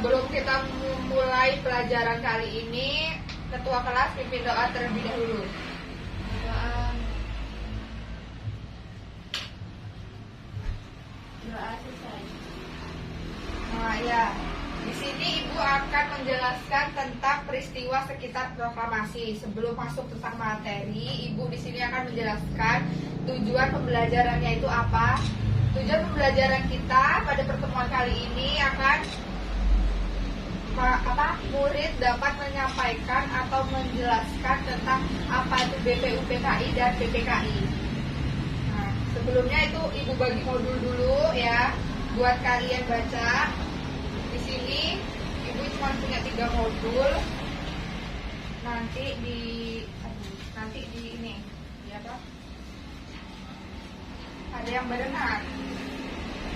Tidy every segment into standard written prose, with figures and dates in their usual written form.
Sebelum kita mulai pelajaran kali ini, ketua kelas pimpin doa terlebih dahulu. Doa selesai. Nah ya, di sini ibu akan menjelaskan tentang peristiwa sekitar proklamasi. Sebelum masuk tentang materi, ibu di sini akan menjelaskan tujuan pembelajarannya itu apa. Tujuan pembelajaran kita pada pertemuan kali ini akan murid dapat menyampaikan atau menjelaskan tentang apa itu BPUPKI dan PPKI. Nah, sebelumnya itu ibu bagi modul dulu ya, buat kalian baca. Di sini ibu cuma punya 3 modul. Nanti di ini, ya apa? Ada yang berenang,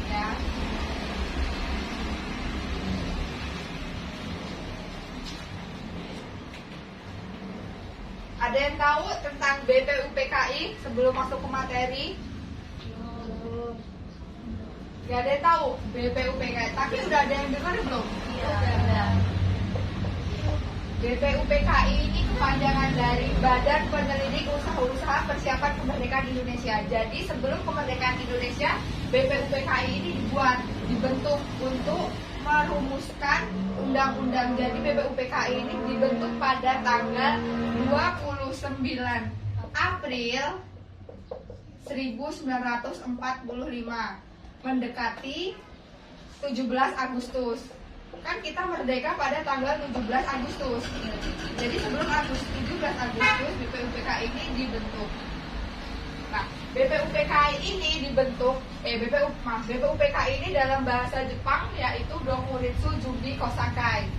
ya. Ada yang tahu tentang BPUPKI sebelum masuk ke materi? Gak ada yang tahu BPUPKI, tapi udah ada yang dengar belum? Iya, udah. BPUPKI ini kepanjangan dari Badan Penyelidik Usaha-Usaha Persiapan Kemerdekaan Indonesia. Jadi sebelum kemerdekaan Indonesia, BPUPKI ini dibentuk untuk merumuskan undang-undang. Jadi BPUPKI ini dibentuk pada tanggal 29 April 1945, mendekati 17 Agustus. Kan kita merdeka pada tanggal 17 Agustus. Jadi sebelum 17 Agustus BPUPKI ini dibentuk. Nah, BPUPKI ini dibentuk BPUPKI ini dalam bahasa Jepang yaitu Dokuritsu Jubi Kosakai.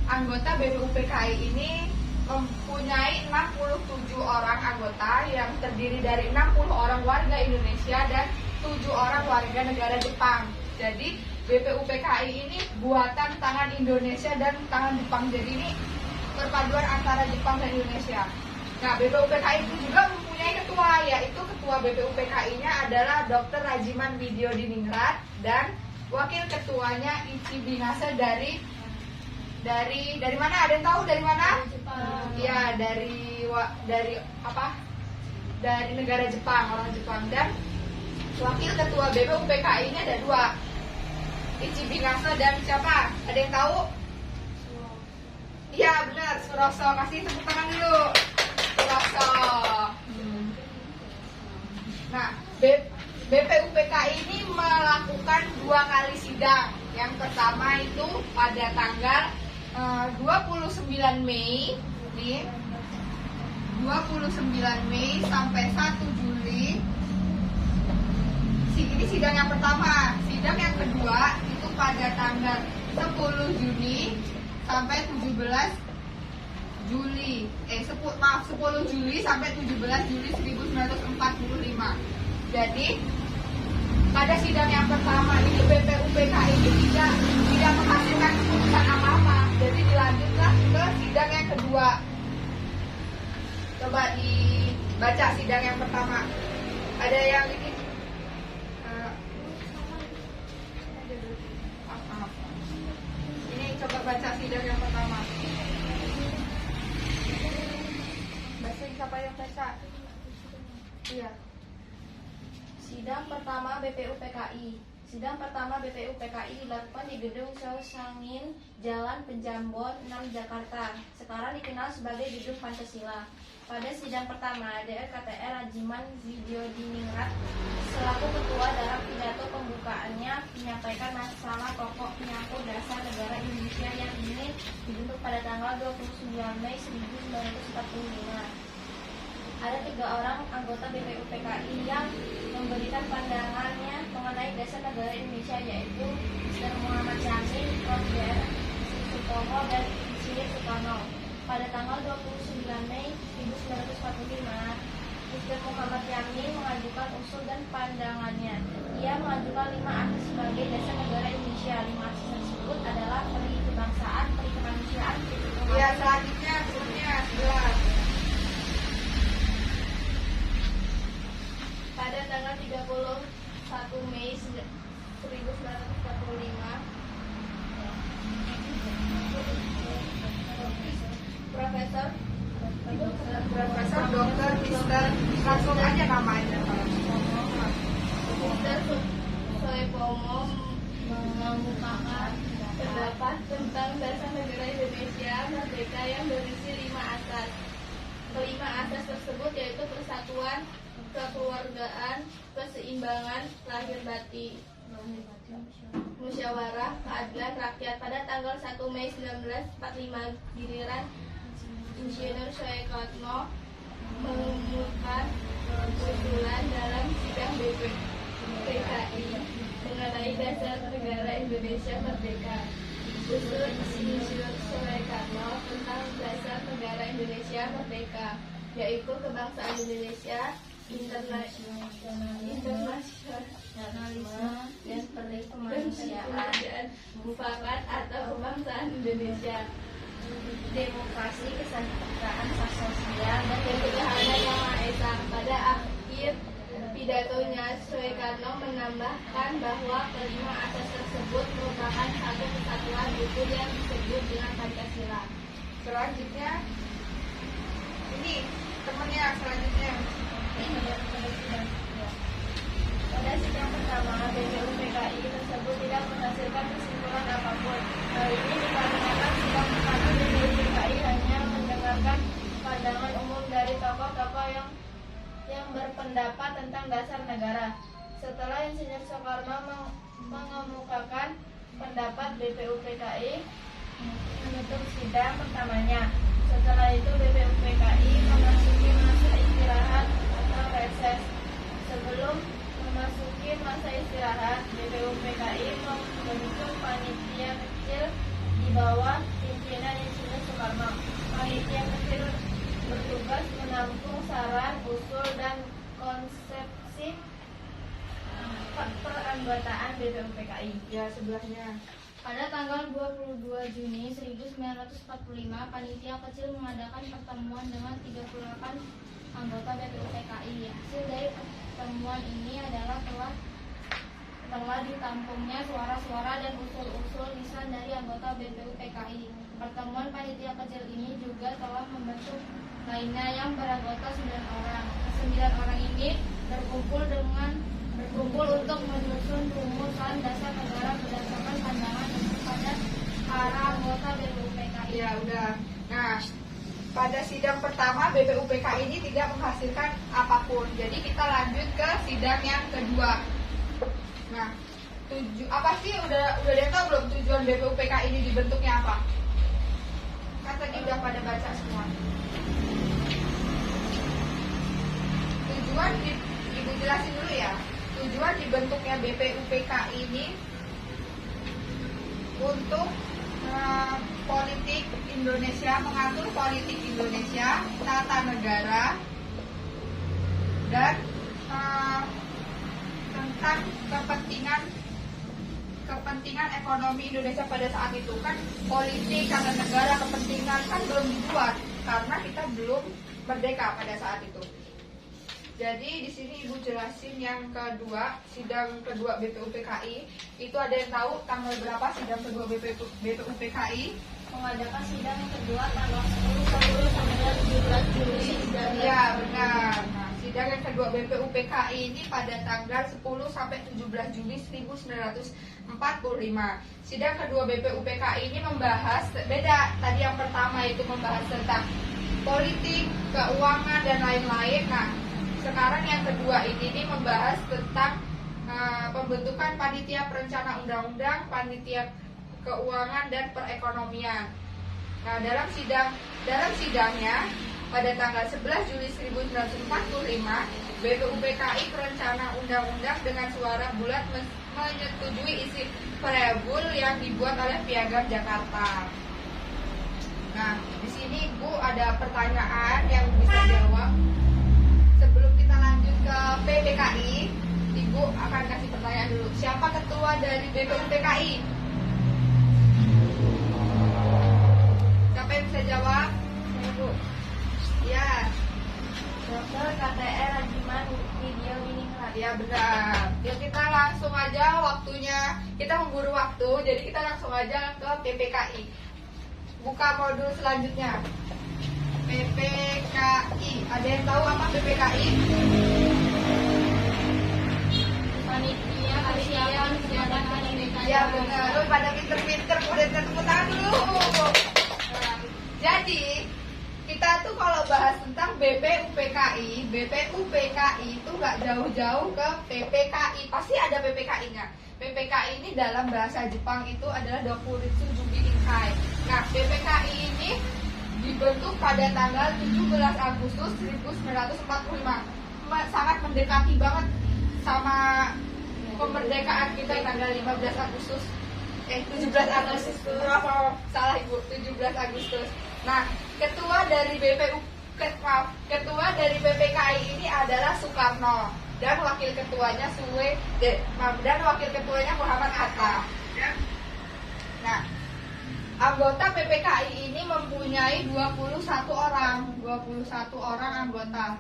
Anggota BPUPKI ini mempunyai 67 orang anggota yang terdiri dari 60 orang warga Indonesia dan 7 orang warga negara Jepang. Jadi BPUPKI ini buatan tangan Indonesia dan tangan Jepang. Jadi ini perpaduan antara Jepang dan Indonesia. Nah, BPUPKI itu juga mempunyai ketua, yaitu ketua BPUPKI-nya adalah Dr. Rajiman Widyodiningrat dan wakil ketuanya Ichi Binase dari mana? Ada yang tahu dari mana? Jepang. Ya, dari apa? Dari negara Jepang, orang Jepang. Dan wakil ketua BPUPKI-nya ada 2. Ichi Binase dan siapa? Ada yang tahu? Iya benar, Suroso. Kasih tepuk tangan dulu. Suroso. Nah, BPUPKI ini melakukan 2 kali sidang. Yang pertama itu pada tanggal 29 Mei nih. 29 Mei sampai 1 Juli. Ini sidang yang pertama. Sidang yang kedua itu pada tanggal 10 Juni sampai 17 Juli. 10 Juli sampai 17 Juli 1945. Jadi pada sidang yang pertama ini BPUPKI ini tidak menghasilkan keputusan apa-apa. Jadi dilanjutlah ke sidang yang kedua. Coba dibaca sidang yang pertama. Ada yang ini? Ini coba baca sidang yang pertama. Baca siapa yang baca? Iya. Sidang pertama BPUPKI. Sidang pertama BPUPKI dilakukan di Gedung Sausangin, Jalan Penjambon 6, Jakarta. Sekarang dikenal sebagai Gedung Pancasila. Pada sidang pertama, Dr. KTR Rajiman Widyodiningrat selaku ketua dalam pidato pembukaannya menyampaikan masalah pokok menyangkut dasar negara Indonesia yang ingin dibentuk pada tanggal 29 Mei 1945. Ada 3 orang anggota BPUPKI yang memberikan pandangannya mengenai dasar negara Indonesia, yaitu Mr. Muhammad Yamin, Prof. Dr. Sutomo, dan Insinyur Soekarno. Pada tanggal 29 Mei 1945, Mr. Muhammad Yamin mengajukan usul dan pandangannya. Ia mengajukan 5 asas sebagai dasar negara Indonesia. 5 asas tersebut adalah peri kebangsaan, peri kemanusiaan, Ya, selanjutnya sebelumnya 11. Pada tanggal 31 Mei 1945, Profesor Profesor Dokter Mister, langsung aja namanya. Mister Soepomo mengemukakan pendapat tentang dasar negara Indonesia merdeka yang berisi 5 asas. Kelima asas tersebut yaitu persatuan, kekeluargaan, keseimbangan lahir batin, musyawarah, keadilan rakyat. Pada tanggal 1 Mei 1945, giliran Insinyur Soekarno mengumumkan usulan dalam sidang BPUPKI mengenai dasar negara Indonesia merdeka. Usul Insinyur Soekarno tentang dasar negara Indonesia merdeka, yaitu kebangsaan Indonesia, internasionalisme dan kemanusiaan, mufakat atau kebangsaan Indonesia, demokrasi, kesejahteraan sosial, dan ketuhanan yang Maha Esa. Pada akhir pidatonya, Soekarno menambahkan bahwa kelima asas tersebut merupakan satu kesatuan utuh yang disebut dengan Pancasila. Selanjutnya, ini temennya selanjutnya. Pada sidang pertama, BPUPKI tersebut tidak menghasilkan kesimpulan apapun. Hal ini dikarenakan sidang pertama BPUPKI hanya mendengarkan pandangan umum dari tokoh-tokoh yang berpendapat tentang dasar negara. Setelah Insinyur Soekarno mengemukakan pendapat, BPUPKI menutup sidang pertamanya. Setelah itu BPUPKI memasuki masa istirahat atau reses. Sebelum memasuki masa istirahat, BPUPKI membentuk panitia kecil di bawah pimpinan Insinyur Soekarno. Panitia kecil bertugas menampung saran, usul, dan konsepsi peranggotaan BPUPKI. Ya, sebelahnya. Pada tanggal 22 Juni 1945, panitia kecil mengadakan pertemuan dengan 38 anggota BPUPKI. Hasil dari pertemuan ini adalah telah ditampungnya suara-suara dan usul-usul lisan dari anggota BPUPKI. Pertemuan panitia kecil ini juga telah membentuk lainnya yang beranggota 9 orang. 9 orang ini berkumpul untuk menyusun rumusan dasar negara berdasarkan pandangan kepada para anggota BPUPKI. Ya udah. Nah, pada sidang pertama BPUPKI ini tidak menghasilkan apapun. Jadi kita lanjut ke sidang yang kedua. Nah, apa sih udah ada yang tahu belum tujuan BPUPKI ini dibentuknya apa? Kan tadi udah pada baca semua. Tujuan Ibu jelasin dulu ya. Tujuan dibentuknya BPUPKI ini untuk politik Indonesia, mengatur politik Indonesia, tata negara, dan tentang kepentingan ekonomi Indonesia pada saat itu. Kan politik, tata negara, kepentingan kan belum dibuat karena kita belum merdeka pada saat itu. Jadi di sini Ibu jelasin yang kedua, sidang kedua BPUPKI. Itu ada yang tahu tanggal berapa sidang kedua BPUPKI? Mengadakan sidang yang kedua tanggal 10 sampai 17 Juli. Ya, benar. Nah, sidang yang kedua BPUPKI ini pada tanggal 10 sampai 17 Juli 1945. Sidang kedua BPUPKI ini membahas beda. Tadi yang pertama itu membahas tentang politik, keuangan, dan lain-lain. Nah, sekarang yang kedua ini membahas tentang pembentukan panitia perencana undang-undang, panitia keuangan dan perekonomian. Nah, dalam sidangnya pada tanggal 11 Juli 1945, BPUPKI perencana undang-undang dengan suara bulat menyetujui isi prebul yang dibuat oleh Piagam Jakarta. Nah, di sini Bu ada pertanyaan yang bisa jawab. Sebelum kita lanjut ke PPKI, Ibu akan kasih pertanyaan dulu. Siapa ketua dari BPUPKI? Siapa yang bisa jawab? Ibu. Ya, Dr. KTR Rajiman Video Diningrat. ya benar. Ya kita langsung aja waktunya. Kita memburu waktu, jadi kita langsung aja ke PPKI. Buka modul selanjutnya. PPKI. Ada yang tahu apa PPKI? Panitia persiapan kegiatan PPKI. Ya benar, lu pada pinter-pinter, udah tepuk tangan dulu. Nah, jadi kita tuh kalau bahas tentang BPUPKI itu nggak jauh-jauh ke PPKI. Pasti ada PPKI-nya. PPKI ini dalam bahasa Jepang itu adalah Dokuritsu Jugi Inkai. Nah, PPKI ini dibentuk pada tanggal 17 Agustus 1945. Sangat mendekati banget sama kemerdekaan kita tanggal 15 Agustus. 17 Agustus. Salah Ibu, 17 Agustus. Nah, ketua dari ketua dari PPKI ini adalah Soekarno dan wakil ketuanya Muhammad Hatta. Nah, anggota PPKI ini mempunyai 21 orang anggota.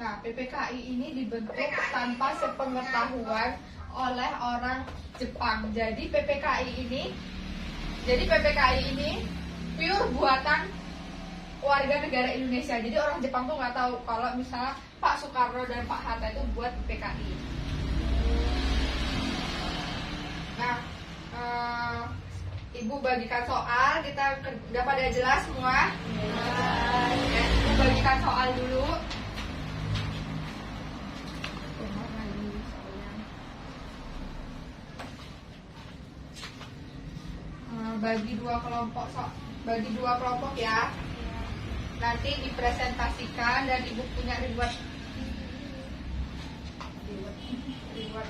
Nah, PPKI ini dibentuk tanpa sepengetahuan oleh orang Jepang. Jadi PPKI ini pure buatan warga negara Indonesia. Jadi orang Jepang tuh nggak tahu kalau misalnya Pak Soekarno dan Pak Hatta itu buat PPKI. Nah, Ibu bagikan soal, kita udah pada jelas semua. Ya, Ibu bagikan soal dulu. Bagi dua kelompok ya. Nanti dipresentasikan dan Ibu punya reward. Ini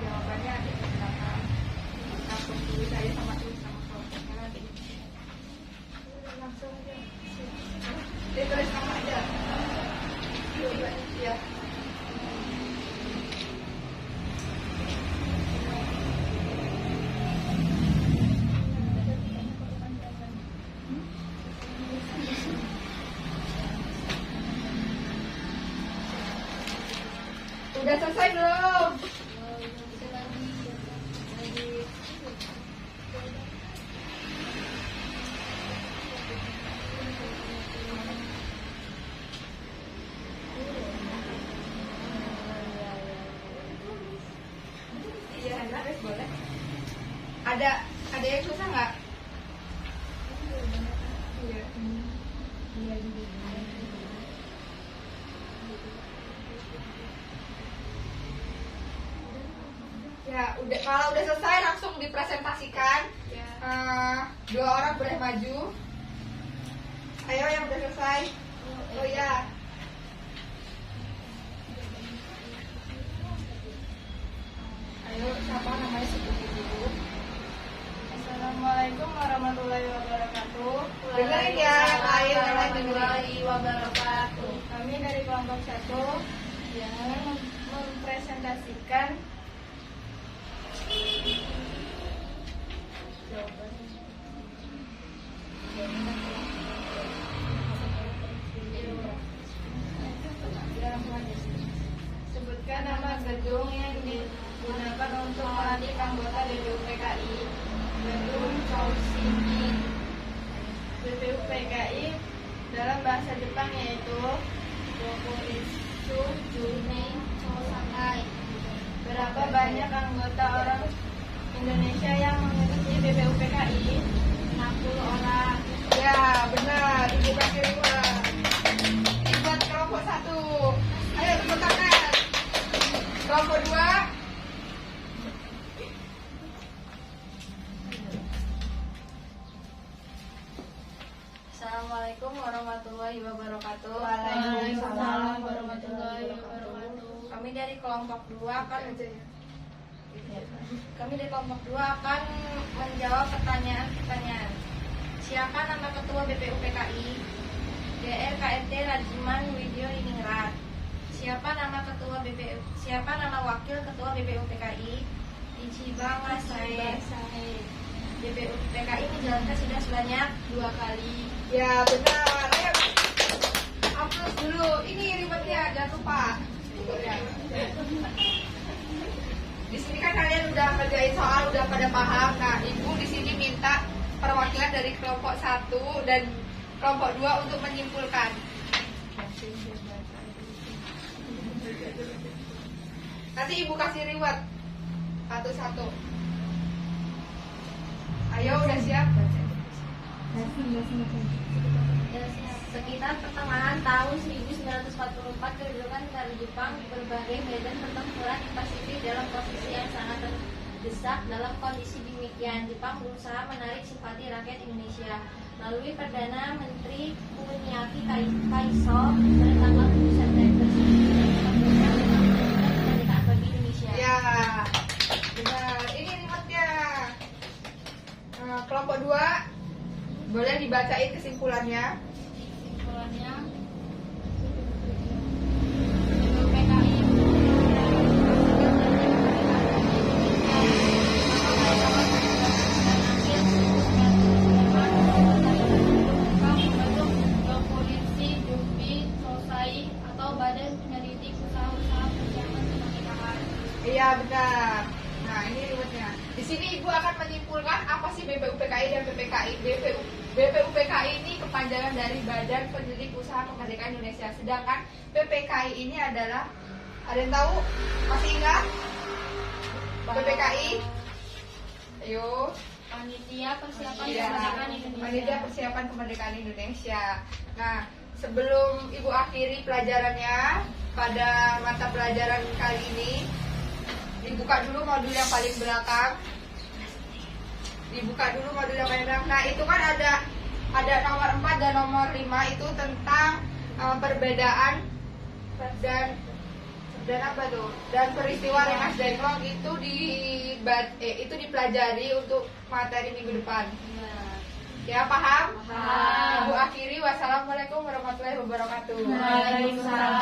jawabannya ada di belakang. Langsung tulis aja sama kelompoknya nanti. Langsung aja. Ditulis sama aja. Iya. Udah selesai belum? Iya, enak, boleh. Ada yang susah nggak? Iya. Ya, udah, kalau udah selesai langsung dipresentasikan. Ya. Dua orang boleh maju. Ayo yang udah selesai. Oh ya. Ayo, siapa namanya sebutin dulu. Assalamualaikum warahmatullahi wabarakatuh. Dengerin ya yang lain warahmatullahi wabarakatuh. Kami dari kelompok 1 yang mempresentasikan sebutkan nama gedung yang digunakan untuk melantik anggota BPUPKI. Gedung Chousinki. BPUPKI dalam bahasa Jepang yaitu Dokuritsu Jugi Inkai. Berapa banyak anggota orang Indonesia yang mengikuti BPUPKI? 60 orang. Ya, benar. Ibu kasih reward. Ini buat kelompok 1. Ayo tepuk tangan. Kelompok 2. Assalamualaikum warahmatullahi wabarakatuh. Waalaikumsalam warahmatullahi wabarakatuh. Kami dari kelompok 2 akan menjawab pertanyaan-pertanyaan. Siapa nama ketua BPUPKI? Dr. KMT Rajiman Widyo Diningrat. Siapa nama wakil ketua BPUPKI? Ichiban Masae. BPUPKI menjalankan sudah sebanyak 2 kali. Ya, benar. Ayo. Aplaus dulu. Ini ribetnya, jangan lupa. Di sini kan kalian udah ngerjain soal, udah pada paham. Nah, Ibu di sini minta perwakilan dari kelompok 1 dan kelompok 2 untuk menyimpulkan. Nanti ibu kasih reward satu-satu. Ayo, udah siap? Sekitar pertengahan tahun 1944, kedudukan negara Jepang di berbagai medan pertempuran di Pasifik dalam posisi yang sangat terdesak. Dalam kondisi demikian, Jepang berusaha menarik simpati rakyat Indonesia melalui Perdana Menteri Kuniaki Kaiso pada tanggal 7 September 1945 kemerdekaan bagi Indonesia. Ya, benar. Ini rewardnya. Kelompok 2 boleh dibacain kesimpulannya. Kesimpulannya, BPUPKI membentuk polisi, Jumbi, Sosai atau Badan Penyelidik Usaha-usaha Persiapan Kemerdekaan. Iya, benar. Nah, ini rewardnya. Di sini ibu akan menyimpulkan apa sih BPUPKI dan PPKI. BPUPKI ini kepanjangan dari Badan Penyelidik Usaha Kemerdekaan Indonesia. Sedangkan PPKI ini adalah, ada yang tahu? Masih ingat? PPKI? Ayo. Panitia Persiapan Iya, Kemerdekaan Indonesia. Panitia Persiapan Kemerdekaan Indonesia. Nah, sebelum ibu akhiri pelajarannya pada mata pelajaran kali ini, dibuka dulu modul yang paling belakang. Nah, itu kan ada nomor 4 dan nomor 5 itu tentang perbedaan dan apa tuh? Dan peristiwa Rengas Dengklok itu itu dipelajari untuk materi minggu depan. Ya, paham? Paham. Ibu akhiri, wassalamualaikum warahmatullahi wabarakatuh. Waalaikumsalam.